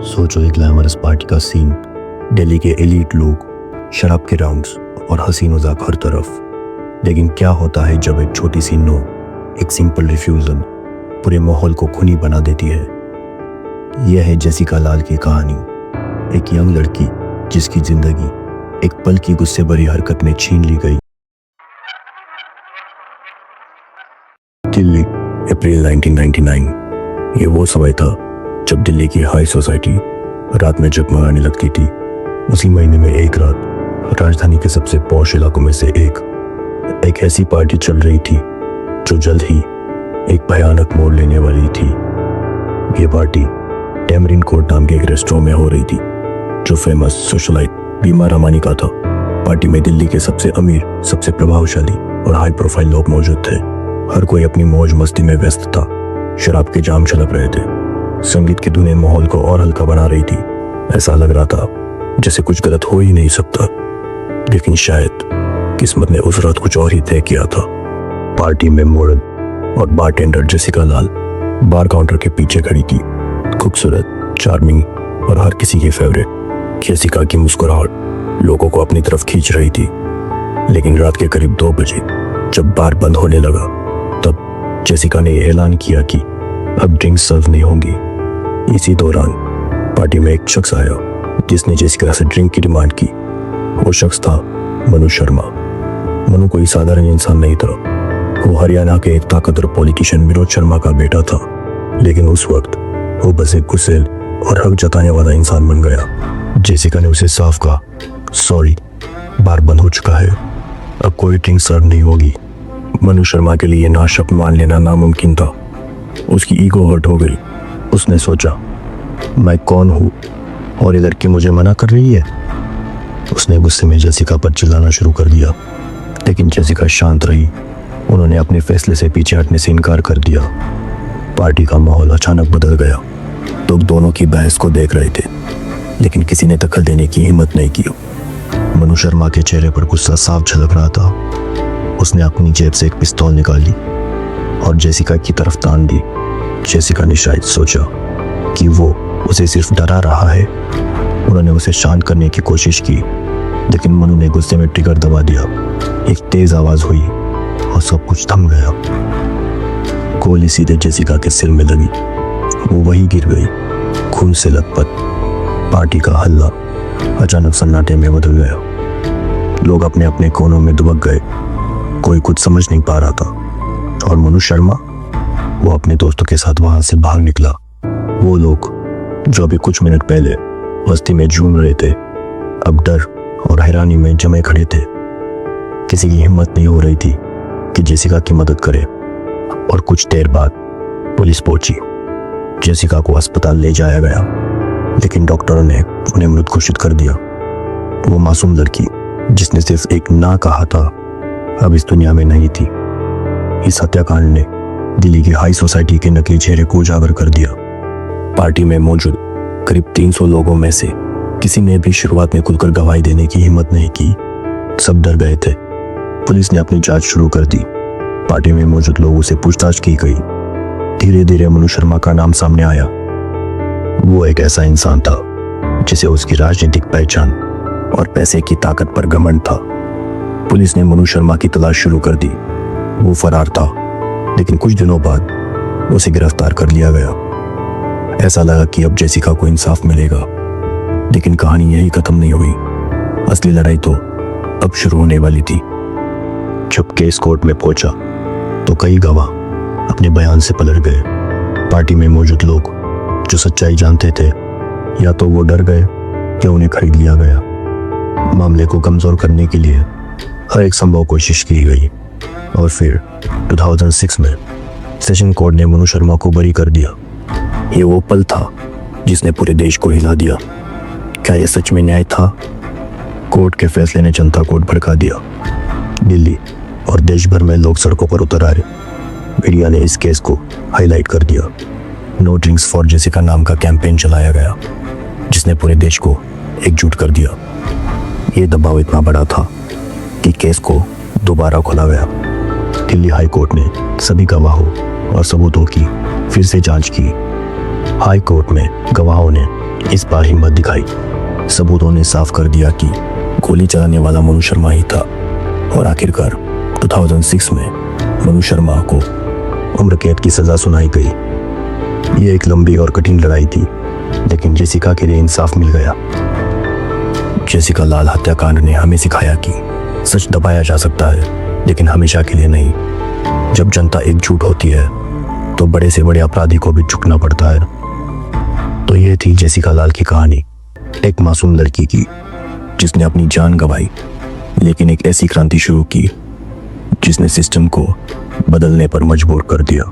सोचो एक glamorous party का सीन, दिल्ली के एलीट लोग, शराब के राउंड्स और हंसी मजाक हर तरफ। लेकिन क्या होता है जब एक छोटी सी नो, एक सिंपल रिफ्यूजल पूरे माहौल को खूनी बना देती है। यह है जेसिका लाल की कहानी, एक यंग लड़की जिसकी जिंदगी एक पल की गुस्से भरी हरकत में छीन ली गई। दिल्ली, अप्रैल 1999। ये वो समय था जब दिल्ली की हाई सोसाइटी रात में जगमगाने लगती थी। उसी महीने में एक रात राजधानी के सबसे पॉश इलाकों में से एक ऐसी पार्टी चल रही थी जो जल्द ही एक भयानक मोड़ लेने वाली थी। ये पार्टी टैमरिन कोर्ट नाम के एक रेस्टोरेंट में हो रही थी जो फेमस सोशलाइट बीमा रामानी का था। पार्टी में दिल्ली के सबसे अमीर, सबसे प्रभावशाली और हाई प्रोफाइल लोग मौजूद थे। हर कोई अपनी मौज मस्ती में व्यस्त था। शराब के जाम छलक रहे थे, संगीत की धुनें माहौल को और हल्का बना रही थी। ऐसा लग रहा था जैसे कुछ गलत हो ही नहीं सकता, लेकिन शायद किस्मत ने उस रात कुछ और ही तय किया था। पार्टी में मोरन और बारटेंडर जेसिका लाल बार काउंटर के पीछे खड़ी थी। खूबसूरत, चार्मिंग और हर किसी की फेवरेट जेसिका की मुस्कुराहट लोगों को अपनी तरफ खींच रही थी। लेकिन रात के करीब 2 बजे जब बार बंद होने लगा, तब जेसिका ने ऐलान किया कि अब ड्रिंक्स सर्व नहीं होंगी। इसी दौरान पार्टी में एक शख्स आया जिसने जेसिका से ड्रिंक की डिमांड की। वो शख्स था मनु शर्मा। मनु कोई साधारण इंसान नहीं था। वो हरियाणा के एक ताकतवर पॉलिटिशियन विनोद शर्मा का बेटा था। लेकिन उस वक्त वो बस एक गुस्सेल और हक जताने वाला इंसान बन गया। जेसिका ने उसे साफ कहा, सॉरी, बार बंद हो चुका है, अब कोई ड्रिंक सर्व नहीं होगी। मनु शर्मा के लिए नाशक मान लेना नामुमकिन था। उसकी ईगो हर्ट हो गई। उसने सोचा, मैं कौन हूँ और ये लड़की मुझे मना कर रही है। उसने गुस्से में जेसिका पर चिल्लाना शुरू कर दिया, लेकिन जेसिका शांत रही। उन्होंने अपने फैसले से पीछे हटने से इनकार कर दिया। पार्टी का माहौल अचानक बदल गया। लोग दोनों की बहस को देख रहे थे, लेकिन किसी ने दखल देने की हिम्मत नहीं की। मनु शर्मा के चेहरे पर गुस्सा साफ झलक रहा था। उसने अपनी जेब से एक पिस्तौल निकाली और जेसिका की तरफ तान दी। जेसिका ने शायद सोचा कि वो उसे सिर्फ डरा रहा है। उन्होंने उसे शांत करने की कोशिश की, लेकिन मनु ने गुस्से में ट्रिगर दबा दिया। एक तेज आवाज हुई और सब कुछ थम गया। गोली सीधे जेसिका के सिर में लगी। वो वहीं गिर गई, खून से लथपथ। पार्टी का हल्ला अचानक सन्नाटे में बदल गया। लोग अपने अपने कोनों में दुबक गए। कोई कुछ समझ नहीं पा रहा था। और मनु शर्मा, वो अपने दोस्तों के साथ वहां से भाग निकला। वो लोग जो अभी कुछ मिनट पहले मस्ती में झूम रहे थे, अब डर और हैरानी में जमे खड़े थे। किसी की हिम्मत नहीं हो रही थी कि जेसिका की मदद करे। और कुछ देर बाद पुलिस पहुंची। जेसिका को अस्पताल ले जाया गया, लेकिन डॉक्टरों ने उन्हें मृत घोषित कर दिया। वो मासूम लड़की जिसने सिर्फ एक ना कहा था, अब इस दुनिया में नहीं थी। इस हत्याकांड ने दिल्ली की हाई सोसाइटी के नकली चेहरे को उजागर कर दिया। पार्टी में मौजूद करीब 300 लोगों में से किसी ने भी शुरुआत में खुलकर गवाही देने की हिम्मत नहीं की। सब डर गए थे। पुलिस ने अपनी जांच शुरू कर दी। पार्टी में मौजूद लोगों से पूछताछ की गई। धीरे धीरे मनु शर्मा का नाम सामने आया। वो एक ऐसा इंसान था जिसे उसकी राजनीतिक पहचान और पैसे की ताकत पर घमंड था। पुलिस ने मनु शर्मा की तलाश शुरू कर दी। वो फरार था, लेकिन कुछ दिनों बाद उसे गिरफ्तार कर लिया गया। ऐसा लगा कि अब जेसिका को इंसाफ मिलेगा, लेकिन कहानी यही खत्म नहीं हुई। असली लड़ाई तो अब शुरू होने वाली थी। जब केस कोर्ट में पहुंचा तो कई गवाह अपने बयान से पलट गए। पार्टी में मौजूद लोग जो सच्चाई जानते थे, या तो वो डर गए या उन्हें खरीद लिया गया। मामले को कमजोर करने के लिए हर एक संभव कोशिश की गई, और फिर 2006 में सेशन कोर्ट ने मनु शर्मा को बरी कर दिया। ये वो पल था जिसने पूरे देश को हिला दिया। क्या यह सच में न्याय था? कोर्ट के फैसले ने जनता को भड़का दिया। दिल्ली और देश भर में लोग सड़कों पर उतर आए। मीडिया ने इस केस को हाईलाइट कर दिया। नो ड्रिंक्स फॉर जेसिका नाम का कैंपेन चलाया गया, जिसने पूरे देश को एकजुट कर दिया। ये दबाव इतना बड़ा था कि केस को दोबारा खोला गया। दिल्ली हाई कोर्ट ने सभी गवाहों और सबूतों की फिर से जांच की। हाई कोर्ट में गवाहों ने इस बार हिम्मत दिखाई। सबूतों ने साफ कर दिया कि गोली चलाने वाला मनु शर्मा ही था और आखिरकार 2006 में मनु शर्मा को उम्र कैद की सजा सुनाई गई। ये एक लंबी और कठिन लड़ाई थी, लेकिन जेसिका के लिए इंसाफ मिल गया। जेसिका लाल हत्याकांड ने हमें सिखाया कि सच दबाया जा सकता है, लेकिन हमेशा के लिए नहीं। जब जनता एकजुट होती है तो बड़े से बड़े अपराधी को भी झुकना पड़ता है। तो ये थी जेसिका लाल की कहानी, एक मासूम लड़की की जिसने अपनी जान गंवाई, लेकिन एक ऐसी क्रांति शुरू की जिसने सिस्टम को बदलने पर मजबूर कर दिया।